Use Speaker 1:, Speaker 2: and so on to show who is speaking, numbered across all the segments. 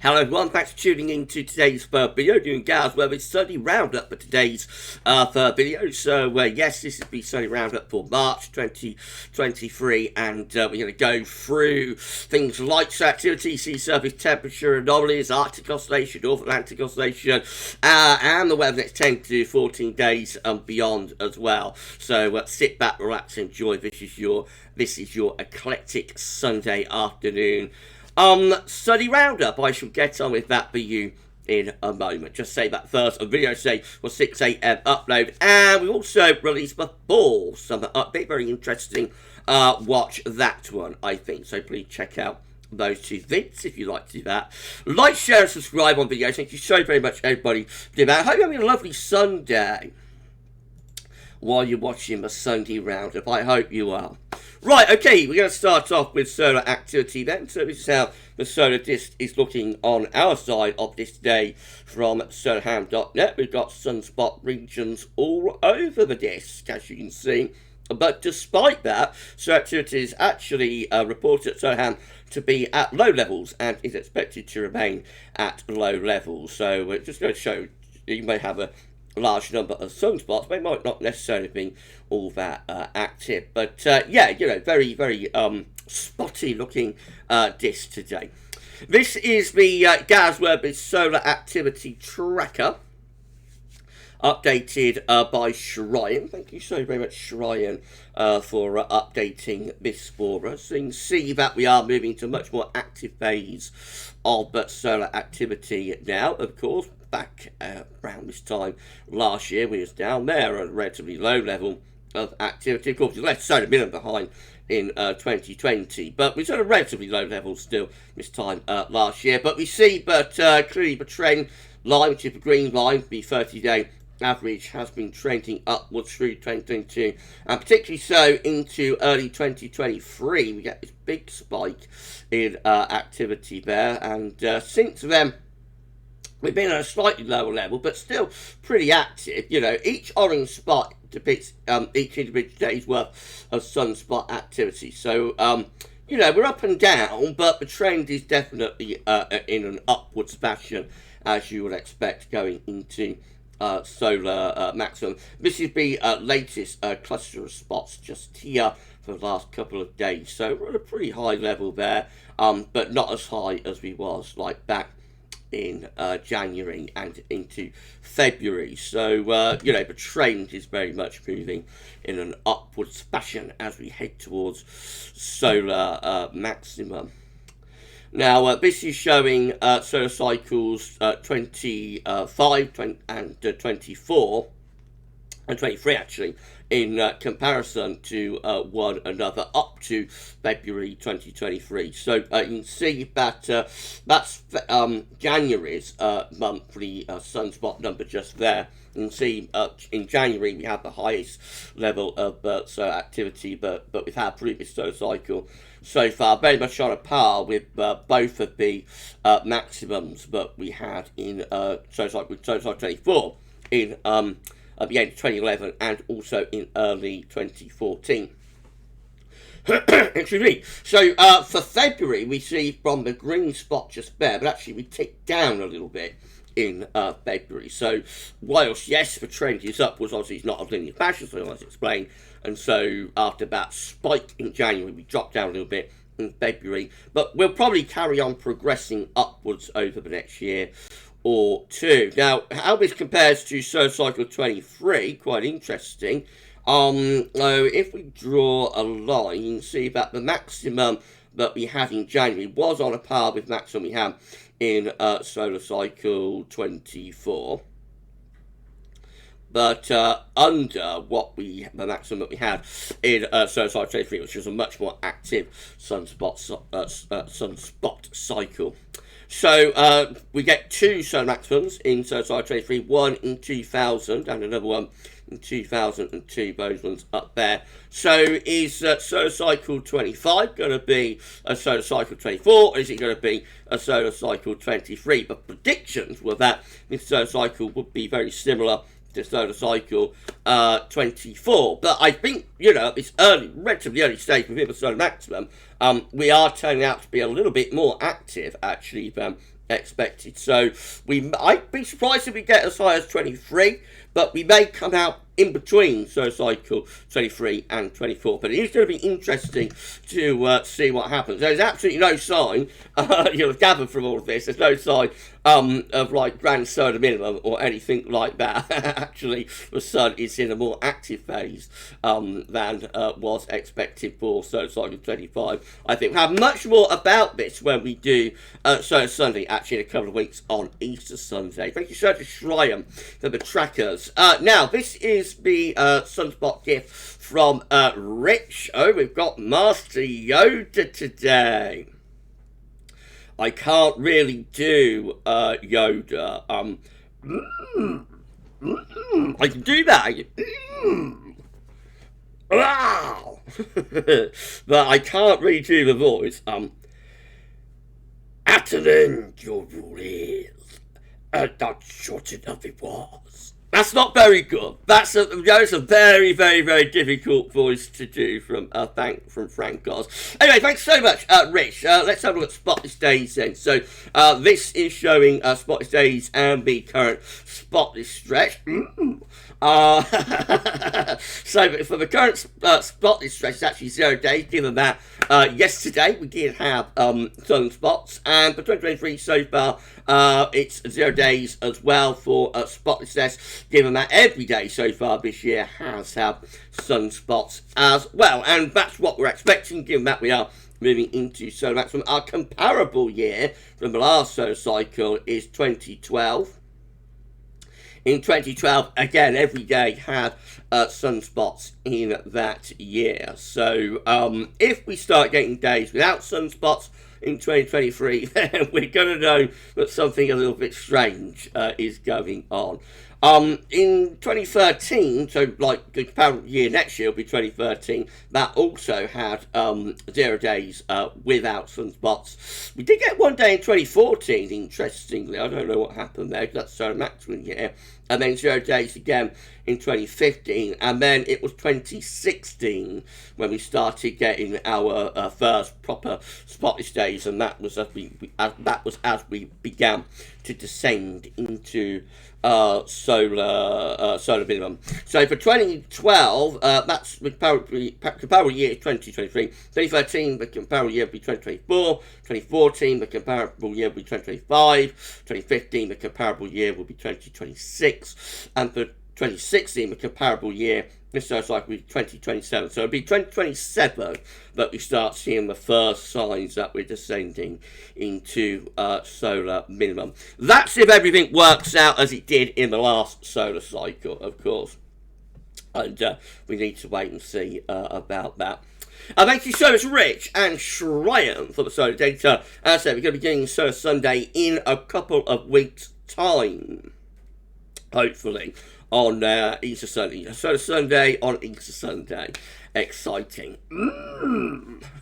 Speaker 1: Hello everyone, thanks for tuning in to today's video, doing GavsWeatherVids Sunday Roundup for today's video. So yes, this is the Sunday Roundup for March 2023, and we're going to go through things like activity, sea surface temperature anomalies, Arctic oscillation, North Atlantic oscillation, and the weather next 10 to 14 days and beyond as well. So sit back, relax, enjoy. This is your eclectic Sunday afternoon study roundup. I shall get on with that for you in a moment. Just say that first. A video today was 6 AM upload, and we also released the fall summer update. Very interesting. Watch that one, I think. So please check out those two vids if you like to do that. Like, share, and subscribe on videos. Thank you so very much, everybody, for doing that. I hope you're having a lovely Sunday while you're watching the Sunday roundup. I hope you are. Right, okay, we're going to start off with solar activity then. So this is how the solar disk is looking on our side of this day from solarham.net. We've got sunspot regions all over the disk, as you can see. But despite that, solar activity is actually reported at Solarham to be at low levels and is expected to remain at low levels. So we're just going to show you may have a large number of sunspots. They might not necessarily be all that active, but yeah, you know, very spotty looking disk today. This is the GavsWeatherVids solar activity tracker, updated by Shryan. Thank you so very much, Shryan, for updating this for us. So you can see that we are moving to a much more active phase of solar activity now. Of course, back around this time last year, we was down there at a relatively low level of activity. Of course, we left solar minimum behind in 2020, but we're at a relatively low level still this time last year. But we see clearly the trend line, which is the green line, the 30-day average, has been trending upwards through 2022, and particularly so into early 2023. We get this big spike in activity there, and since then we've been at a slightly lower level, but still pretty active. You know, each orange spot depicts each individual day's worth of sunspot activity. So, you know, we're up and down, but the trend is definitely in an upwards fashion, as you would expect going into solar maximum. This is the latest cluster of spots just here for the last couple of days. So we're at a pretty high level there, but not as high as we was like back in January and into February. So you know, the trend is very much moving in an upwards fashion as we head towards solar maximum. Now this is showing solar cycles 25 and 24 and 23 actually, in comparison to one another up to February 2023. So you can see that that's January's monthly sunspot number just there. You can see in January we had the highest level of solar activity, but we've had previous solar cycle so far very much on a par with both of the maximums that we had in solar cycle 24 in at the end of 2011 and also in early 2014. Excuse me. So for February, we see from the green spot just there, but actually we ticked down a little bit in February. So whilst yes, the trend is upwards, obviously it's not a linear fashion, so as explained. And so after that spike in January, we dropped down a little bit in February, but we'll probably carry on progressing upwards over the next year or two. Now, how this compares to solar cycle 23, quite interesting. If we draw a line, you can see that the maximum that we had in January was on a par with maximum we had in solar cycle 24. But under what the maximum that we had in solar cycle 23, which was a much more active sunspot cycle. So we get two solar maximums in solar cycle 23, one in 2000 and another one in 2002, those ones up there. So is solar cycle 25 going to be a solar cycle 24, or is it going to be a solar cycle 23? But predictions were that this solar cycle would be very similar to solar cycle 24. But I think you know, at this relatively early stage within the solar maximum, we are turning out to be a little bit more active, actually, than expected. So I'd be surprised if we get as high as 23, but we may come out in between solar cycle 23 and 24. But it is going to be interesting to see what happens. There's absolutely no sign, you'll gather from all of this, there's no sign of like grand solar minimum or anything like that. Actually, the sun is in a more active phase than was expected for solar cycle 25. I think we'll have much more about this when we do Solar Sunday, actually in a couple of weeks on Easter Sunday. Thank you so much to Shryan for the trackers. Now, this is the sunspot gift from Rich. Oh, we've got Master Yoda today. I can't really do Yoda. I can do that. Wow. But I can't really do the voice. At an end, your rule is, and that's short enough it was. That's not very good. That's a very, very, very difficult voice to do from Frank Goss. Anyway, thanks so much, Rich. Let's have a look at Spotless Days then. So this is showing Spotless Days and the current Spotless stretch. So for the current spotless stretch, it's actually 0 days, given that yesterday we did have sun spots, and for 2023 so far it's 0 days as well for spotlessness, given that every day so far this year has had sunspots as well, and that's what we're expecting, given that we are moving into solar maximum. Our comparable year from the last solar cycle is 2012. In 2012, again, every day had sunspots in that year. So if we start getting days without sunspots in 2023, then we're going to know that something a little bit strange is going on. In 2013, so like the comparable year next year will be 2013, that also had 0 days without sunspots. We did get 1 day in 2014, interestingly. I don't know what happened there, because that's solar maximum year. And then 0 days again in 2015, and then it was 2016 when we started getting our first proper spotless days, and that was as we began to descend into solar minimum. So for 2012, that's the comparable year is 2023. 2013, the comparable year will be 2024. 2014, the comparable year will be 2025. 2015, the comparable year will be 2026. And for 2016, the comparable year, this sounds like we're 2027. So it'll be 2027 that we start seeing the first signs that we're descending into solar minimum. That's if everything works out as it did in the last solar cycle, of course. And we need to wait and see about that. Thank you so much, Rich and Shryan, for the solar data. As I said, we're going to be getting Solar Sunday in a couple of weeks' time, hopefully, on Easter Sunday. Solar Sunday on Easter Sunday. Exciting.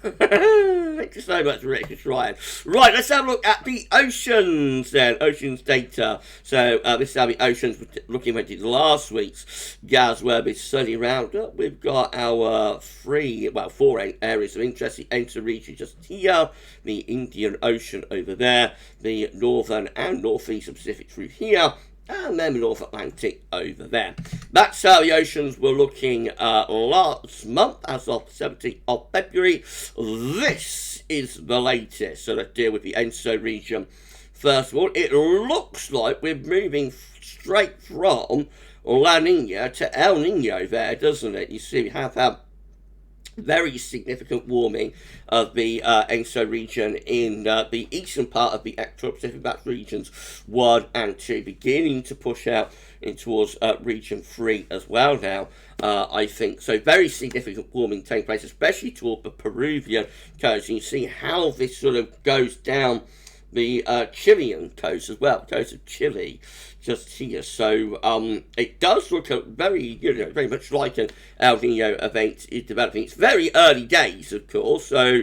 Speaker 1: Thank you so much, Rick and Ryan. Right, let's have a look at the oceans then. Oceans data. So this is how the oceans were looking at last week's GavsWeatherVids Sunny Roundup. We've got our 4 areas of interest. The ENSO region just here, the Indian Ocean over there, the northern and northeastern Pacific through here, and then the North Atlantic over there. That's how the oceans were looking last month, as of the 17th of February. This is the latest. So let's deal with the ENSO region. First of all, it looks like we're moving straight from La Nina to El Nino there, doesn't it? You see, we have had very significant warming of the ENSO region in the eastern part of the Equatorial Pacific. That's regions 1 and 2, beginning to push out in towards region 3 as well now, I think. So very significant warming taking place, especially toward the Peruvian coast. And you see how this sort of goes down the Chilean coast as well, the coast of Chile, just here. So it does look very, very much like an El Nino event is developing. It's very early days, of course, so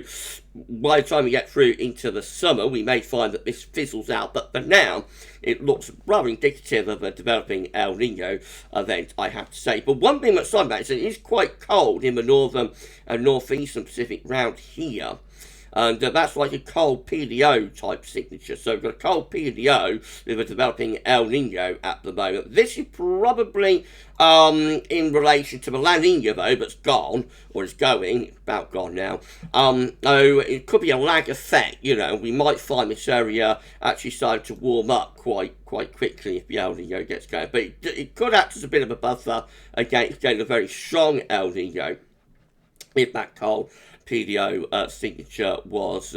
Speaker 1: by the time we get through into the summer, we may find that this fizzles out. But for now, it looks rather indicative of a developing El Nino event, I have to say. But one thing that's on that is that it is quite cold in the northern and northeastern Pacific round here. And that's like a cold PDO type signature. So we've got a cold PDO with a developing El Nino at the moment. This is probably in relation to the La Nina, though, that's gone, or is going. It's about gone now. So it could be a lag effect. We might find this area actually starting to warm up quite quickly if the El Nino gets going. But it could act as a bit of a buffer against getting a very strong El Nino if that cold PDO signature was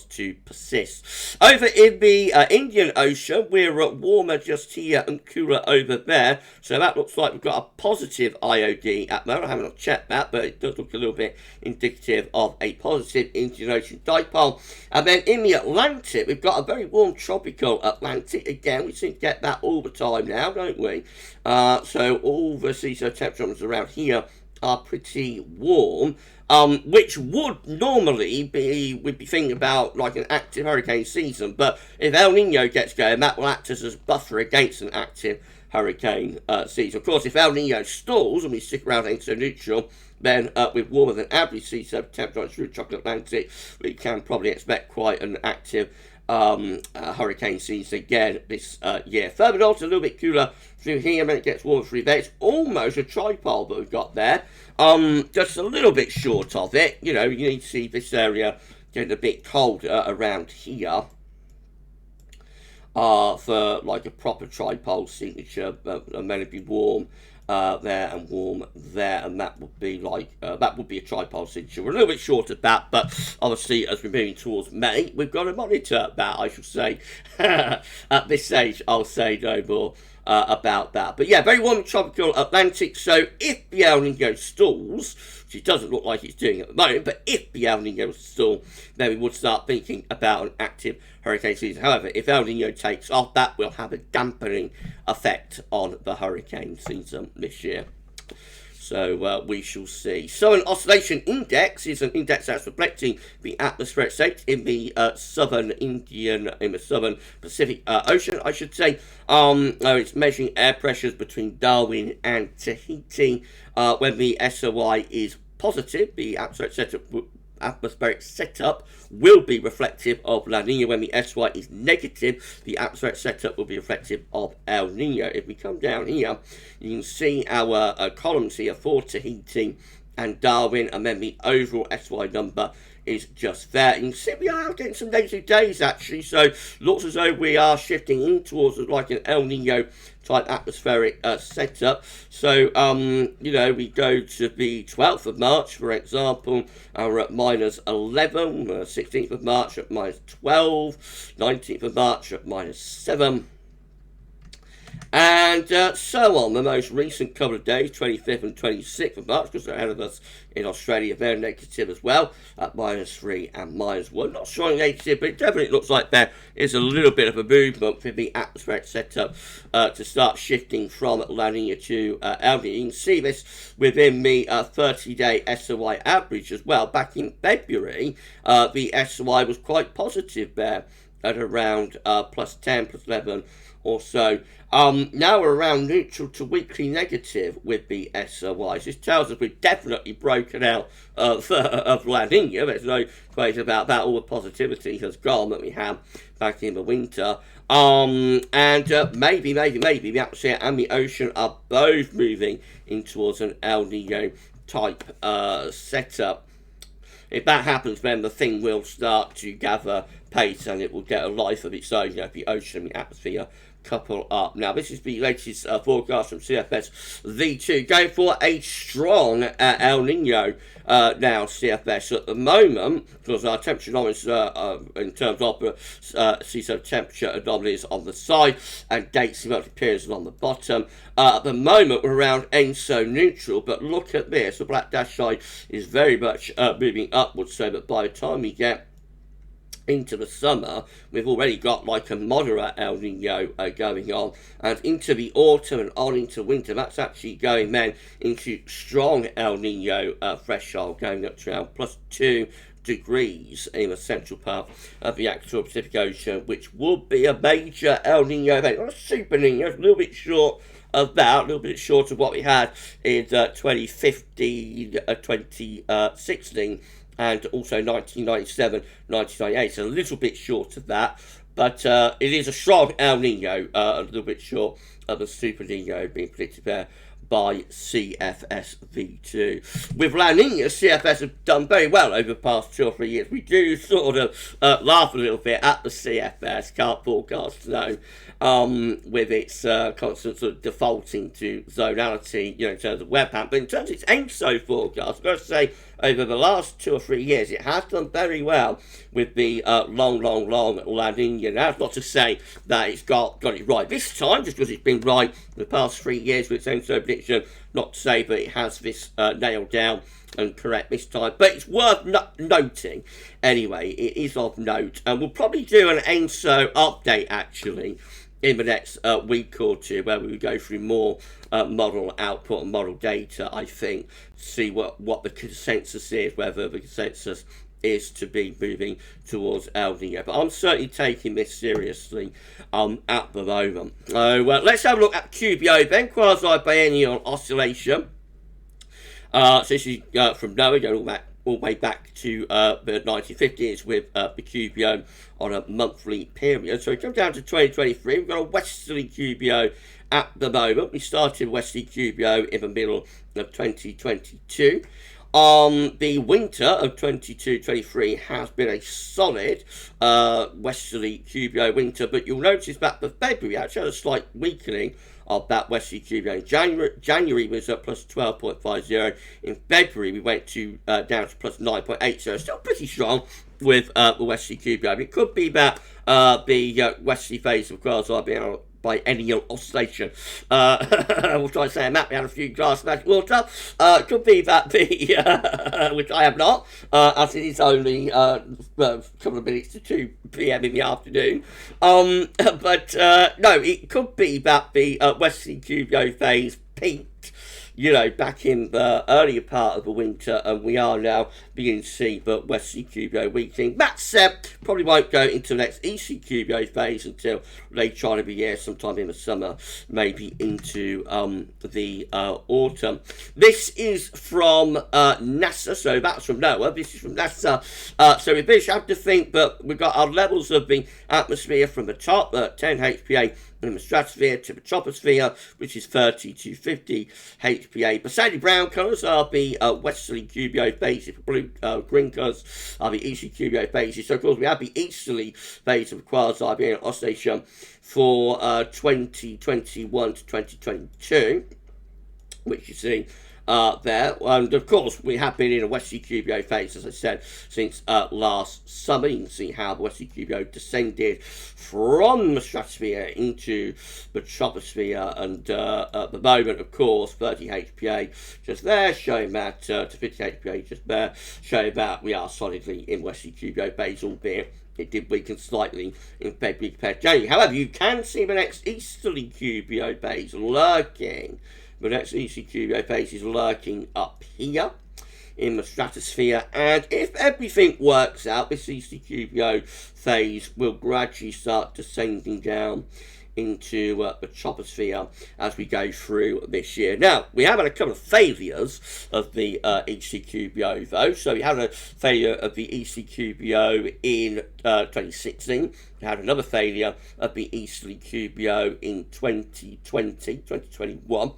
Speaker 1: to persist. Over in the Indian Ocean, we're warmer just here and cooler over there. So that looks like we've got a positive IOD at the moment. I haven't checked that, but it does look a little bit indicative of a positive Indian Ocean dipole. And then in the Atlantic, we've got a very warm tropical Atlantic. Again, we seem to get that all the time now, don't we? So all the seaside temperatures around here are pretty warm, which would normally we'd be thinking about like an active hurricane season, but if El Nino gets going, that will act as a buffer against an active hurricane season. Of course, if El Nino stalls and we stick around ENSO neutral, then with warmer than average sea surface temperatures through the tropical Atlantic, we can probably expect quite an active hurricane season again this year. Further north, a little bit cooler through here, and it gets warmer through there. It's almost a tripole that we've got there. Just a little bit short of it. You need to see this area getting a bit colder around here for like a proper tripole signature, and then it'd be warm there and warm there, and that would be like that would be a tripole signature. We're a little bit short of that, but obviously as we're moving towards May, we've got to monitor that, I should say. At this stage, I'll say no more about that. But yeah, very warm tropical Atlantic. So if the El Nino stalls, which it doesn't look like it's doing at the moment, but if the El Nino stalls, then we would start thinking about an active hurricane season. However, if El Nino takes off, that will have a dampening effect on the hurricane season this year. So we shall see. So an oscillation index is an index that's reflecting the atmospheric state in the southern Pacific Ocean, I should say. It's measuring air pressures between Darwin and Tahiti. When the SOI is positive, the atmospheric setup will be reflective of La Nina. When the SY is negative, the atmospheric setup will be reflective of El Nino. If we come down here, you can see our columns here for Tahiti and Darwin, and then the overall SY number is just there. You can see we are getting some negative days actually, so looks as though we are shifting in towards like an El Nino type atmospheric setup. So we go to the 12th of March, for example, we're at -11, 16th of March at -12, 19th of March at -7, and so on. The most recent couple of days, 25th and 26th of March, because they're ahead of us in Australia, they're negative as well, at -3 and -1. Not strong negative, but it definitely looks like there is a little bit of a movement for the atmospheric setup to start shifting from La Nina to El Nino. You can see this within the 30-day SOI average as well. Back in February, the SOI was quite positive there at around +10, +11 or so. Now we're around neutral to weekly negative with the SOIs. This tells us we've definitely broken out of La Nina. There's no question about that. All the positivity has gone that we had back in the winter. And maybe the atmosphere and the ocean are both moving in towards an El Nino type setup. If that happens, then the thing will start to gather pace and it will get a life of its own. The ocean and the atmosphere couple up. Now, this is the latest forecast from CFS V2. Going for a strong El Nino now, CFS at the moment, because our temperature anomalies in terms of seaside temperature anomalies on the side and dates and monthly periods on the bottom. At the moment, we're around ENSO neutral, but look at this. The black dash line is very much moving upwards, so that by the time we get into the summer, we've already got like a moderate El Nino going on, and into the autumn and on into winter, that's actually going then into strong El Nino threshold, going up to around +2 degrees in the central part of the actual Pacific Ocean, which would be a major El Nino event. Not a super Nino, it's a little bit short of that, a little bit short of what we had in 2015, 2016, and also 1997, 1998. So a little bit short of that, but it is a strong El Nino, a little bit short of a super Nino being predicted there by CFS V2. With La Nina, CFS have done very well over the past 2 or 3 years. We do sort of laugh a little bit at the CFS, can't forecast, no, with its constant sort of defaulting to zonality, in terms of webcam. But in terms of its ENSO forecast, I've got to say, over the last 2 or 3 years, it has done very well with the long La Nina. That's not to say that it's got it right this time, just because it's been right in the past 3 years with its ENSO prediction. Not to say that it has this nailed down and correct this time, but it's worth noting anyway. It is of note, and we'll probably do an ENSO update actually in the next week or two, where we will go through more model output and model data, I think, see what the consensus is, whether the consensus is to be moving towards El Nino. But I'm certainly taking this seriously at the moment. So let's have a look at QBO then, quasi-biennial oscillation. So this is from NOAA, going all the way back to the 1950s with the QBO on a monthly period. So we come down to 2023, we've got a westerly QBO at the moment. We started westerly QBO in the middle of 2022. The winter of 22-23 has been a solid westerly QBO winter, but you'll notice that for February actually had a slight weakening of that westerly QBO. In January was at plus 12.50. In February we went to down to plus 9.80. Still pretty strong with the westerly QBO. It could be that the westerly phase of quasi-biennial oscillation. We'll try to say I'm happy. I had a few glasses of magic water. Could be that the which I have not, as it is only a couple of minutes to 2 p.m. in the afternoon. But no, it could be that the westerly QBO phase peaked, back in the earlier part of the winter, and we are now beginning to see the westerly QBO weakening. That said, probably won't go into the next EC QBO phase until later on in the year, sometime in the summer, maybe into the autumn. This is from NASA, so that's from NOAA. This is from NASA. So we basically have to think that we've got our levels of the atmosphere from the top, 10 HPA in the stratosphere to the troposphere, which is 30 to 50 HPA. The sandy brown colours are the westerly QBO phases. Blue green colours are the easterly QBO phases. So of course we have the easterly phase of quasi-biennial oscillation for 2021 to 2022, which you see there. And of course we have been in a westerly QBO phase, as I said, since last summer. You can see how the westerly QBO descended from the stratosphere into the troposphere, and at the moment, of course, 30 HPA just there, showing that to 50 HPA just there, showing that we are solidly in westerly QBO phase, albeit it did weaken slightly in February compared to January. However, you can see the next easterly QBO phase lurking. The next EC QBO phase is lurking up here in the stratosphere, and if everything works out, this EC QBO phase will gradually start descending down into the troposphere as we go through this year. Now, we have had a couple of failures of the EC QBO though. So we had a failure of the EC QBO in 2016. We had another failure of the easterly QBO in 2021.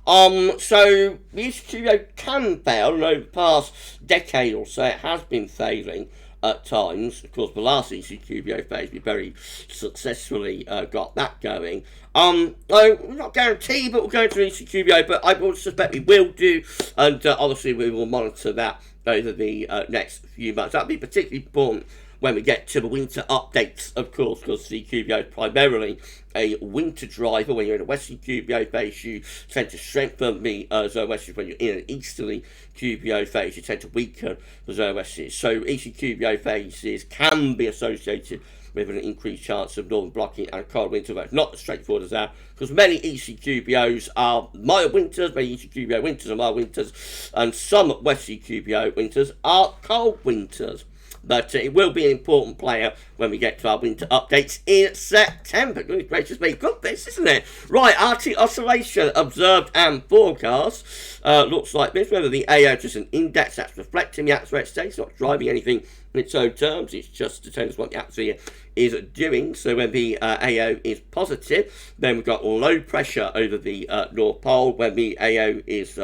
Speaker 1: So the EC QBO can fail, and over the past decade or so it has been failing at times. Of course, the last EC QBO phase we very successfully got that going. We're not guaranteed that we'll go into EC QBO, but I would suspect we will do, and obviously we will monitor that over the next few months. That'll be particularly important when we get to the winter updates, of course, because the QBO is primarily a winter driver. When you're in a westerly QBO phase, you tend to strengthen the zone westers. When you're in an easterly QBO phase, you tend to weaken the zone westers. So easterly QBO phases can be associated with an increased chance of northern blocking and cold winter, but not as straightforward as that, because many easterly QBOs are mild winters, many easterly QBO winters are mild winters, and some westerly QBO winters are cold winters. But it will be an important player when we get to our winter updates in September. Goodness gracious me, good this, isn't it? Right, Arctic oscillation observed and forecast looks like this. Whether the AO is just an index that's reflecting the atmosphere state, it's not driving anything in its own terms, it's just to tell us what the atmosphere is doing. So when the AO is positive, then we've got low pressure over the North Pole. When the AO is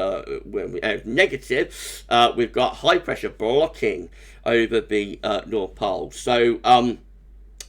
Speaker 1: negative, we've got high pressure blocking over the North Pole. So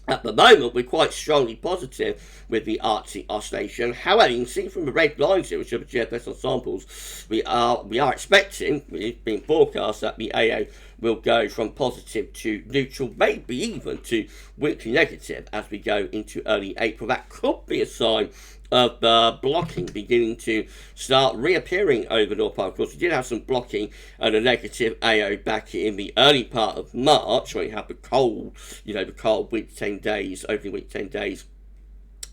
Speaker 1: at the moment, we're quite strongly positive with the Arctic oscillation. However, you can see from the red lines here, which are the GFS Ensembles, we are expecting, it's been forecast, that the AO will go from positive to neutral, maybe even to weakly negative as we go into early April. That could be a sign of blocking beginning to start reappearing over North Pole. Of course, we did have some blocking and a negative AO back in the early part of March, when we had the cold, the cold week 10 days, opening week 10 days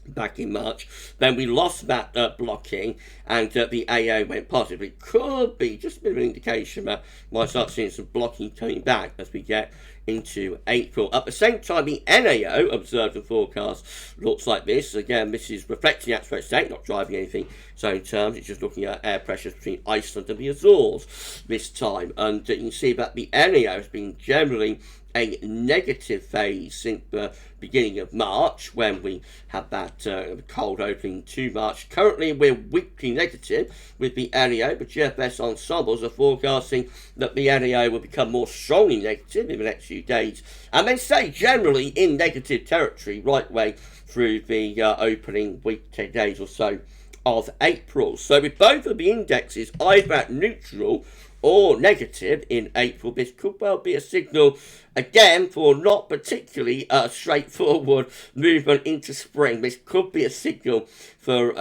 Speaker 1: back in March. Then we lost that blocking, and the AO went positive. It could be just a bit of an indication that we might start seeing some blocking coming back as we get into April. At the same time, the NAO observed and forecast looks like this. Again, this is reflecting atmospheric state, not driving anything its own terms. It's just looking at air pressures between Iceland and the Azores this time. And you can see that the NAO has been generally a negative phase since the beginning of March, when we had that cold opening to March. Currently, we're weakly negative with the NAO, but GFS Ensembles are forecasting that the NAO will become more strongly negative in the next few days, and they stay generally in negative territory right way through the opening week, 10 days or so of April. So with both of the indexes either at neutral or negative in April, this could well be a signal again for not particularly straightforward movement into spring. This could be a signal for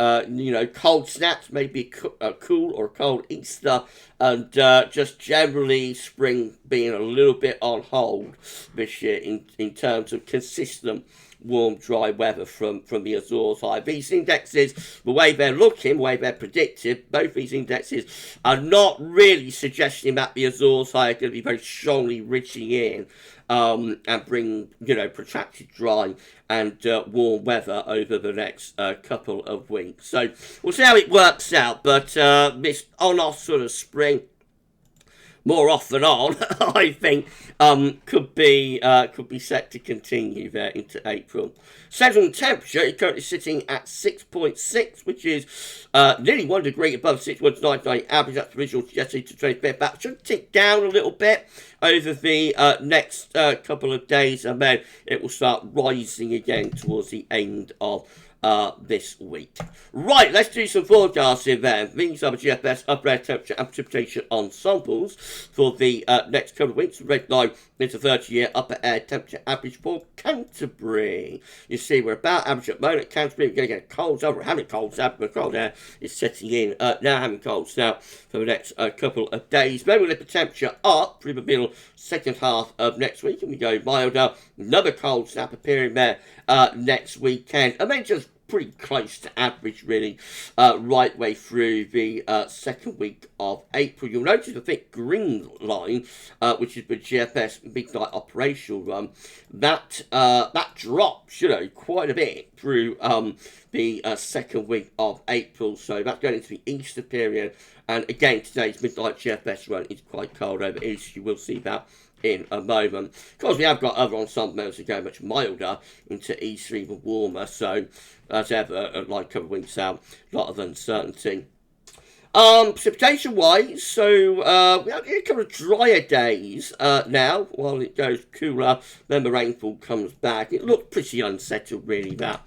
Speaker 1: cold snaps, maybe a cool or cold Easter, and just generally spring being a little bit on hold this year in terms of consistent warm, dry weather from the Azores high. These indexes, the way they're looking, the way they're predicted, both these indexes are not really suggesting that the Azores high are going to be very strongly reaching in and bring, protracted dry and warm weather over the next couple of weeks. So we'll see how it works out, but this on-off sort of spring, more off than on, I think, could be set to continue there into April. Central temperature is currently sitting at 6.6, which is nearly 1 degree above 6.99 average. That's provisional yesterday to 25th. That should tick down a little bit over the next couple of days, and then it will start rising again towards the end of this week. Right, let's do some forecasting then. These are the GFS upper air temperature and precipitation ensembles for the next couple of weeks. The red line is a 30-year upper air temperature average for Canterbury. You see, we're about average at the moment. Canterbury, we're going to get cold snap. We're having cold snap, but cold air is setting in. Now having cold snap for the next couple of days. Then we'll lift the temperature up through the middle second half of next week, and we go milder. Another cold snap appearing there next weekend, and then just pretty close to average, really, right way through the second week of April. You'll notice the thick green line, which is the GFS midnight operational run, that drops, quite a bit through the second week of April. So that's going into the Easter period, and again, today's midnight GFS run is quite cold over Easter. You will see that in a moment. Of course, we have got other ensembles that go much milder into Easter, even warmer. So, as ever, like a couple of weeks out, a lot of uncertainty Precipitation wise, so we have a couple of drier days now while it goes cooler. Then the rainfall comes back. It looked pretty unsettled, really, that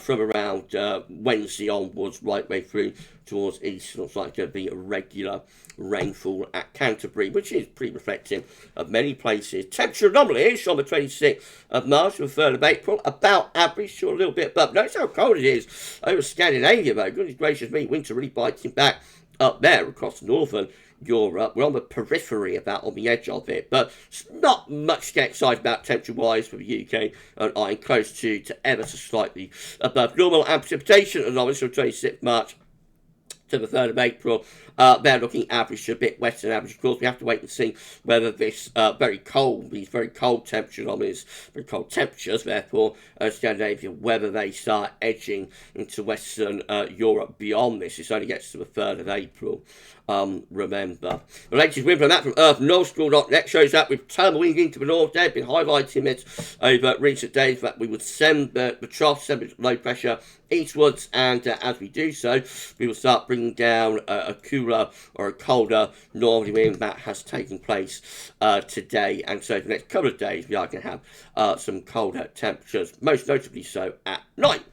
Speaker 1: from around Wednesday onwards, right way through towards east. Looks like going to be a regular rainfall at Canterbury, which is pretty reflective of many places. Temperature anomalies on the 26th of March to the 3rd of April, about average, sure, a little bit above. Notice how cold it is over Scandinavia, though. Goodness gracious me, winter really biting back up there across northern Europe. We're on the periphery, about on the edge of it, but not much to get excited about temperature-wise for the UK and I, close to ever so slightly above normal. And precipitation anomalies from 26th March to the 3rd of April, they're looking average to a bit wetter than average. Of course, we have to wait and see whether these very cold temperature anomalies, very cold temperatures, therefore, Scandinavia, whether they start edging into Western Europe beyond this. It only gets to the 3rd of April. Remember. The latest Windflow Map from earthnorthschool.net shows that with tumbling into the north, they've been highlighting this over recent days, that we would send the trough, send the low pressure eastwards, and as we do so, we will start bringing down a cooler or a colder northerly wind that has taken place today. And so for the next couple of days, we are going to have some colder temperatures, most notably so at night.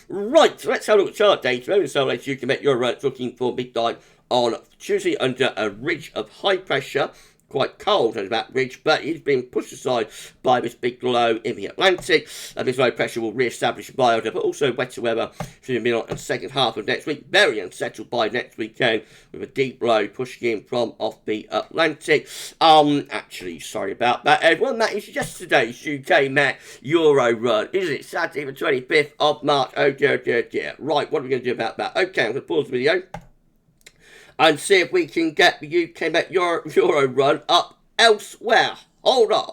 Speaker 1: Right, so let's have a look at chart data. So as you can make your looking for midnight on Tuesday under a ridge of high pressure, quite cold over that ridge, but it's being pushed aside by this big low in the Atlantic. And this low pressure will re-establish milder, but also wetter weather through the middle and second half of next week. Very unsettled by next weekend, with a deep low pushing in from off the Atlantic. Actually, sorry about that, everyone. That is yesterday's UK Met Euro run, is it? Saturday the 25th of March. Oh dear, dear, dear. Right, what are we going to do about that? Okay, I'm going to pause the video and see if we can get the UK Met Euro run up elsewhere. Hold on.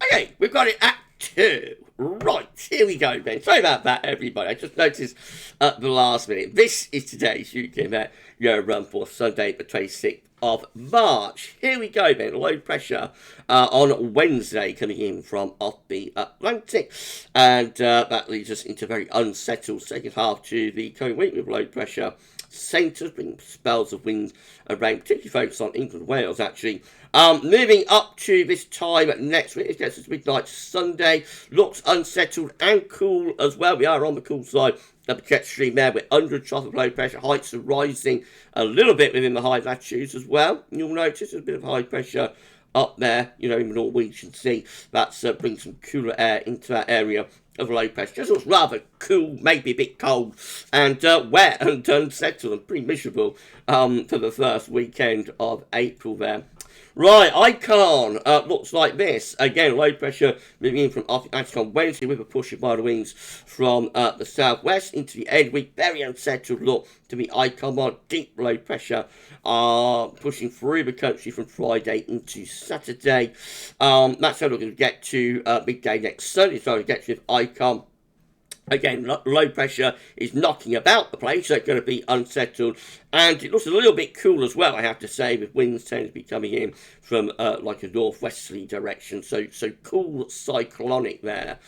Speaker 1: Okay, we've got it at 2. Right, here we go then. Sorry about that, everybody. I just noticed at the last minute. This is today's UK Met Euro run for Sunday, the 26th of March. Here we go then. Low pressure on Wednesday coming in from off the Atlantic, and that leads us into a very unsettled second half to the coming week with low pressure centres, bringing spells of wind and rain, particularly focused on England and Wales, actually. Moving up to this time next week, it gets us midnight Sunday. Looks unsettled and cool as well. We are on the cool side of the jet stream there. We're under a trough of low pressure. Heights are rising a little bit within the high latitudes as well. You'll notice there's a bit of high pressure up there, in the Norwegian Sea. That's brings some cooler air into that area of low pressure. Just looks rather cool, maybe a bit cold, and wet and unsettled and pretty miserable for the first weekend of April there. Right, Icon looks like this. Again, low pressure moving in from Atlantic on Wednesday with a push of minor winds from the southwest into the end week. Very unsettled look to the Icon on. Deep low pressure pushing through the country from Friday into Saturday. That's how we're going to get to midday next Sunday. So we get to the Icon. Again, low pressure is knocking about the place, so it's going to be unsettled. And it looks a little bit cool as well, I have to say, with winds tend to be coming in from like a northwesterly direction. So cool cyclonic there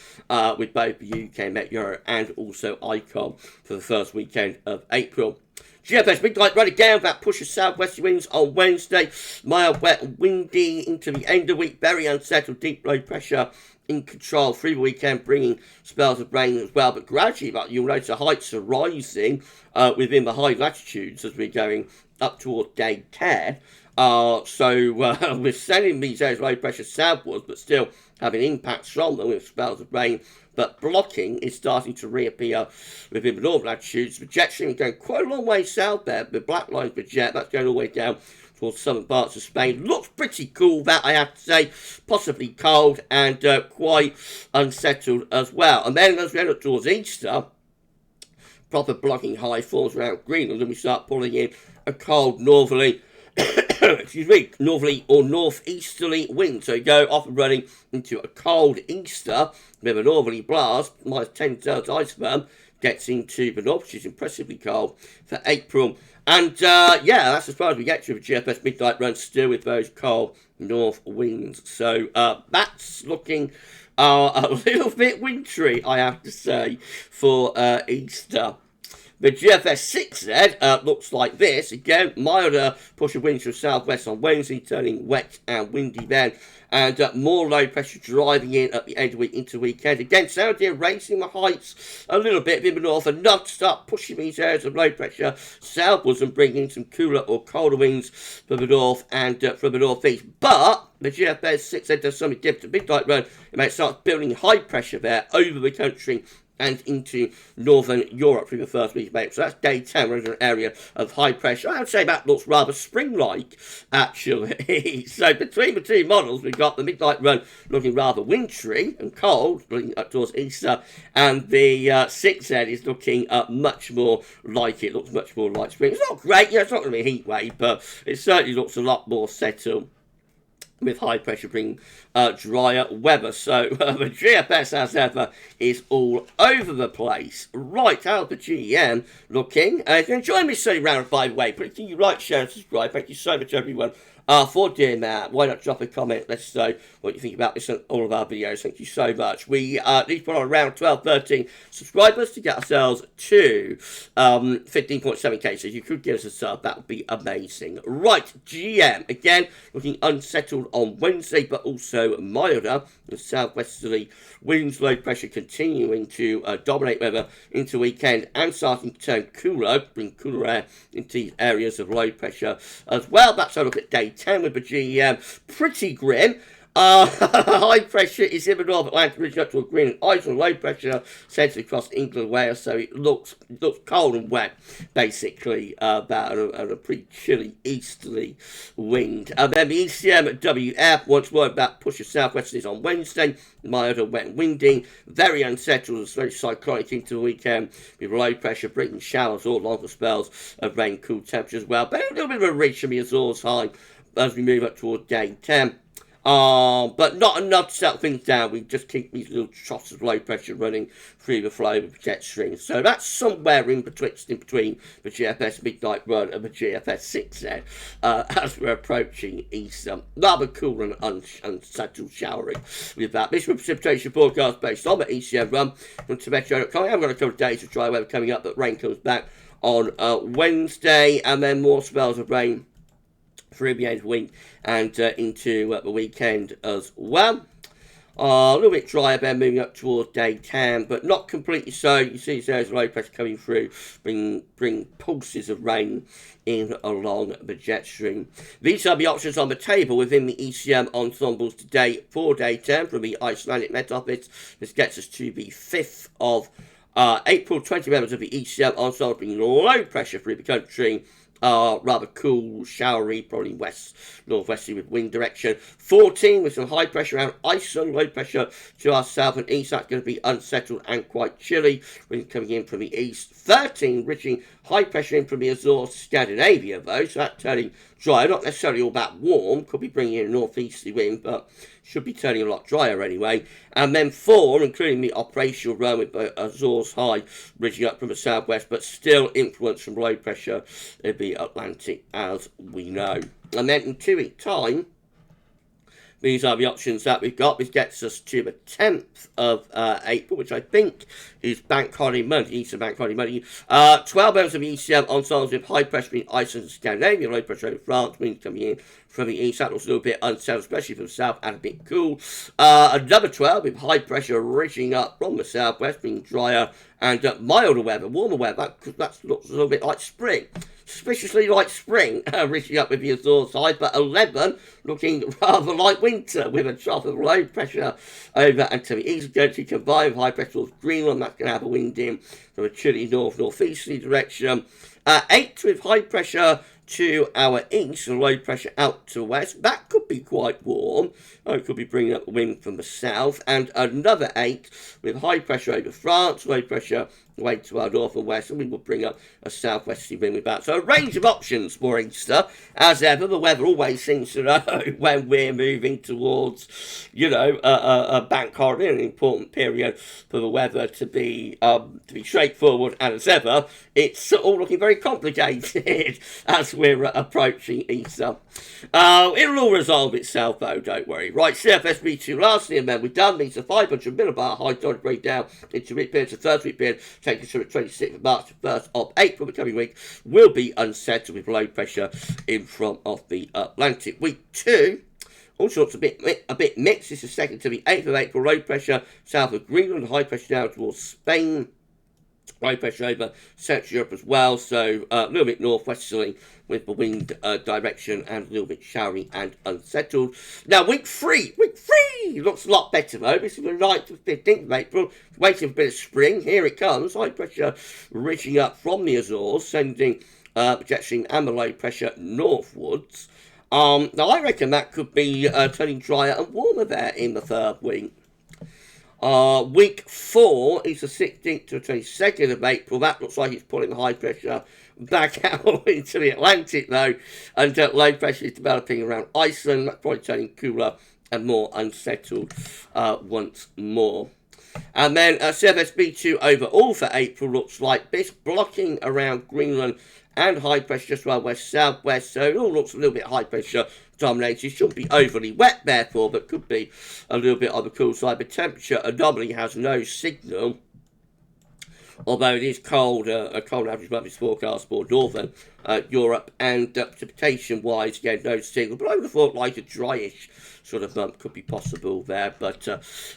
Speaker 1: with both the UK Met Euro and also Icon for the first weekend of April. GFS midnight running down, that pushes southwesterly winds on Wednesday. Mild, wet and windy into the end of the week. Very unsettled, deep low pressure in control through the weekend, bringing spells of rain as well. But gradually, you'll notice the heights are rising within the high latitudes as we're going up toward day 10. So we're sending these areas of low pressure southwards, but still having impacts from them with spells of rain. But blocking is starting to reappear within the northern latitudes. The jet stream is going quite a long way south there. The black line for jet, that's going all the way down towards southern parts of Spain. Looks pretty cool, that I have to say. Possibly cold and quite unsettled as well. And then as we head up towards Easter, proper blocking high falls around Greenland, and we start pulling in a cold northerly northerly or northeasterly wind. So you go off and running into a cold Easter with a northerly blast, minus 10 Celsius iceberg, gets into the north, which is impressively cold for April. And yeah, that's as far as we get to the GFS midnight run, still with those cold north winds. So that's looking a little bit wintry, I have to say, for Easter. The GFS 6Z looks like this. Again, milder push of winds from southwest on Wednesday, turning wet and windy then. And more low pressure driving in at the end of the week into the weekend. Again, Saudi raising the heights a little bit in the north, enough to start pushing these areas of low pressure southwards and bringing some cooler or colder winds from the north and from the northeast. But the GFS 6Z does something different. Midnight run, it may start building high pressure there over the country and into northern Europe through the first week of April. So that's day 10, we're in an area of high pressure. I would say that looks rather spring-like, actually. So between the two models, we've got the midnight run looking rather wintry and cold, looking up towards Easter, and the 6Z is looking much more like it, looks much more like spring. It's not great, it's not going to be a heat wave, but it certainly looks a lot more settled, with high pressure bringing drier weather. So the GFS, as ever, is all over the place. Right, how's the GEM looking? If you enjoy me saying round, by the way, please you like, share, and subscribe. Thank you so much, everyone. For doing that, why not drop a comment? Let us know what you think about this and all of our videos. Thank you so much. We need to put on around 12, 13 subscribers to get ourselves to 15.7k. So if you could give us a sub, that would be amazing. Right, GM, again, looking unsettled on Wednesday, but also milder. The southwesterly winds, low pressure continuing to dominate weather into weekend and starting to turn cooler, bring cooler air into areas of low pressure as well. That's a look at day 10 with the GEM. Pretty grim. High pressure is in the North Atlantic, reaching up to a green and ice, and low pressure centered across England and Wales, so it looks cold and wet, basically, and a pretty chilly easterly wind. And then the ECM WF, once more about push of southwesterlies on Wednesday, milder, wet and windy, very unsettled, and very cyclonic into the weekend, with low pressure bringing showers or longer spells of rain, cool temperatures as well, but a little bit of a reach from the Azores high as we move up toward day 10. But not enough to settle things down. We just keep these little troughs of low pressure running through the flow of jet streams. So that's somewhere in between the GFS midnight run and the GFS 6Z as we're approaching Easter. Rather cool and unsettled showery with that. This is a precipitation forecast based on the ECM run from Meteo.com. I've got a couple of days of dry weather coming up, but rain comes back on Wednesday, and then more spells of rain through the end of the week and into the weekend as well. A little bit drier there, moving up towards day 10, but not completely so. You see there's low pressure coming through, bring pulses of rain in along the jet stream. These are the options on the table within the ECM Ensembles today for day 10 from the Icelandic Met Office. This gets us to the 5th of April. 20 members of the ECM Ensemble bringing low pressure through the country. Rather cool, showery, probably northwesterly with wind direction. 14 with some high pressure around Iceland, low pressure to our south and east. That's going to be unsettled and quite chilly. Wind coming in from the east. 13 reaching high pressure in from the Azores to Scandinavia, though, so that's turning dry. Not necessarily all that warm. Could be bringing in a northeasterly wind, but should be turning a lot drier anyway. And then 4, including the operational run with Azores high, ridging up from the southwest, but still influenced from low pressure in the Atlantic, as we know. And then in 2 weeks' time, these are the options that we've got. This gets us to the 10th of April, which I think is Bank Holiday Monday, Easter Bank Holiday Monday. 12 members of the ECM Ensembles with high pressure in Iceland and Scandinavia, low pressure over France, winds coming in from the east. That looks a little bit unsettled, especially from the south, and a bit cool. Another 12 with high pressure reaching up from the southwest, being drier and milder weather, warmer weather. That looks a little bit like spring. Suspiciously like spring, reaching up with the Azores high, but 11 looking rather like winter with a trough of low pressure over and to the east, going to combine with high pressure towards Greenland. That's going to have a wind in from a chilly northeasterly direction. 8 with high pressure to our east and low pressure out to west. That could be quite warm. It could be bringing up the wind from the south. And another 8 with high pressure over France, low pressure away to our north and west, and we will bring up a southwesterly wind with that. So a range of options for Easter. As ever, the weather always seems to know when we're moving towards, a bank holiday, an important period for the weather to be straightforward. And as ever, it's all looking very complicated as as we're approaching Easter. It'll all resolve itself, though, don't worry. Right, CFS V2 last year, man, we've done these, a 500 millibar high tide breakdown into week period, to third week period, taking us to the 26th of March to 1st of April. The coming week will be unsettled with low pressure in front of the Atlantic. Week 2. All sorts a bit mixed. This is 2nd to the 8th of April. Low pressure south of Greenland, high pressure down towards Spain. High pressure over Central Europe as well, so a little bit northwesterly with the wind direction and a little bit showery and unsettled. Now, week 3 looks a lot better though. This is the 9th to 15th of April, waiting for a bit of spring. Here it comes, high pressure reaching up from the Azores, sending jet stream and the low pressure northwards. Now, I reckon that could be turning drier and warmer there in the 3rd week. Week 4 is the 16th to the 22nd of April. That looks like it's pulling the high pressure back out into the Atlantic, though, and low pressure is developing around Iceland. That's probably turning cooler and more unsettled once more. And then CFS B2 overall for April looks like this, blocking around Greenland and high pressure just around west-southwest, so it all looks a little bit high pressure dominated. Shouldn't be overly wet, therefore, but could be a little bit on the cool side. The temperature anomaly has no signal, although it is cold, a cold average monthly forecast for northern Europe, and precipitation-wise, again, no signal. But I would have thought like a dryish sort of month could be possible there, but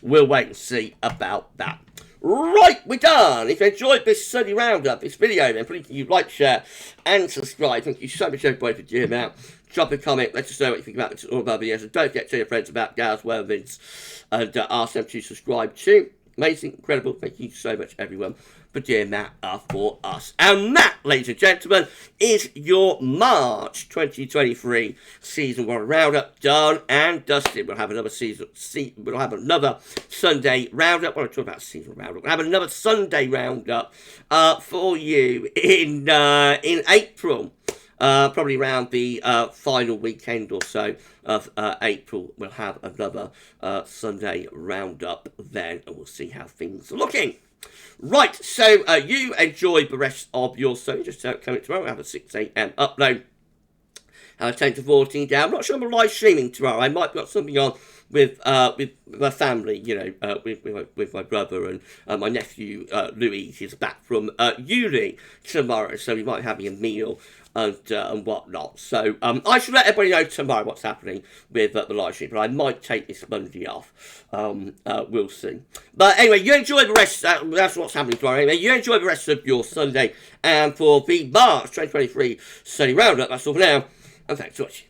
Speaker 1: we'll wait and see about that. Right, we're done. If you enjoyed this sunny roundup, this video, then please you like, share, and subscribe. Thank you so much, everybody, for doing that. Drop a comment, let us know what you think about all of our videos, and don't forget to tell your friends about GavsWeatherVids and ask them to subscribe too. Amazing, incredible. Thank you so much, everyone, for doing that for us. And that, ladies and gentlemen, is your March 2023 season one roundup done and dusted. We'll have another we'll have another Sunday roundup. When I talk about season roundup, we'll have another Sunday roundup for you in April. Probably around the final weekend or so of April, we'll have another Sunday roundup then, and we'll see how things are looking. Right, so you enjoy the rest of your Sunday. Just coming tomorrow, we'll have a 6 a.m. upload. 10 to 14 down. I'm not sure I'm live streaming tomorrow. I might got something on with my family, you know, with my brother and my nephew Louis is back from uni tomorrow, so we might be having a meal and whatnot. So I should let everybody know tomorrow what's happening with the live stream, but I might take this Monday off. We'll see. But anyway, you enjoy the rest. That's what's happening tomorrow. Anyway, you enjoy the rest of your Sunday, and for the March 2023 Sunday Roundup, that's all for now. And thanks for watching.